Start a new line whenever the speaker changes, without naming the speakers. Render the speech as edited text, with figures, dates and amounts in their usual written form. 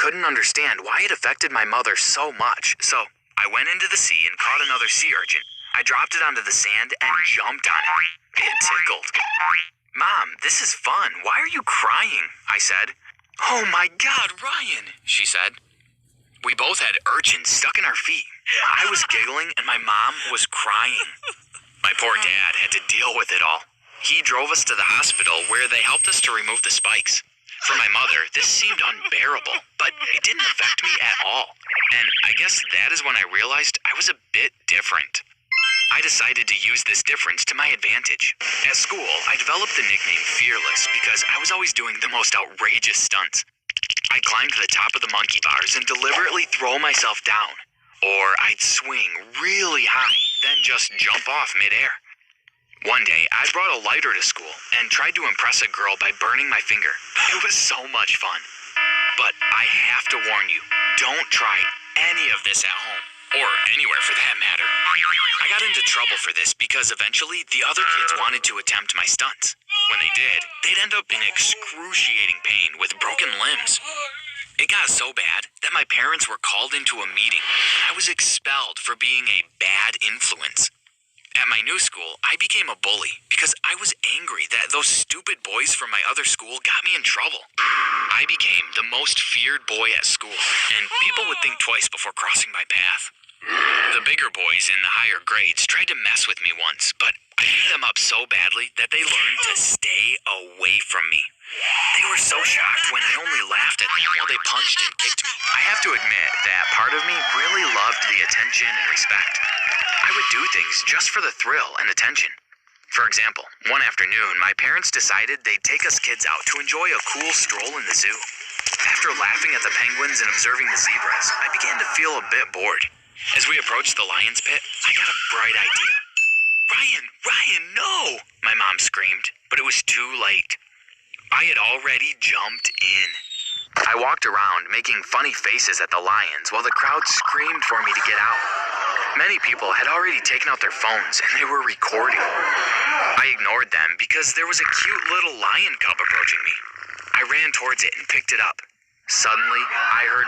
couldn't understand why it affected my mother so much, so I went into the sea and caught another sea urchin. I dropped it onto the sand and jumped on it. It tickled. "Mom, this is fun. Why are you crying?" I said. "Oh my God, Ryan," she said. We both had urchins stuck in our feet. I was giggling and my mom was crying. My poor dad had to deal with it all. He drove us to the hospital where they helped us to remove the spikes. For my mother, this seemed unbearable, but it didn't affect me at all. And I guess that is when I realized I was a bit different. I decided to use this difference to my advantage. At school, I developed the nickname Fearless because I was always doing the most outrageous stunts. I'd climb to the top of the monkey bars and deliberately throw myself down. Or I'd swing really high, then just jump off midair. One day, I brought a lighter to school and tried to impress a girl by burning my finger. It was so much fun. But I have to warn you, don't try any of this at home, or anywhere for that matter. I got into trouble for this because eventually the other kids wanted to attempt my stunts. When they did, they'd end up in excruciating pain with broken limbs. It got so bad that my parents were called into a meeting. I was expelled for being a bad influence. At my new school, I became a bully because I was angry that those stupid boys from my other school got me in trouble. I became the most feared boy at school, and people would think twice before crossing my path. The bigger boys in the higher grades tried to mess with me once, but I beat them up so badly that they learned to stay away from me. They were so shocked when I only laughed at them while they punched and kicked me. I have to admit that part of me really loved the attention and respect. I would do things just for the thrill and attention. For example, one afternoon, my parents decided they'd take us kids out to enjoy a cool stroll in the zoo. After laughing at the penguins and observing the zebras, I began to feel a bit bored. As we approached the lion's pit, I got a bright idea. Ryan, no!" my mom screamed, but it was too late. I had already jumped in. I walked around, making funny faces at the lions while the crowd screamed for me to get out. Many people had already taken out their phones and they were recording. I ignored them because there was a cute little lion cub approaching me. I ran towards it and picked it up. Suddenly, I heard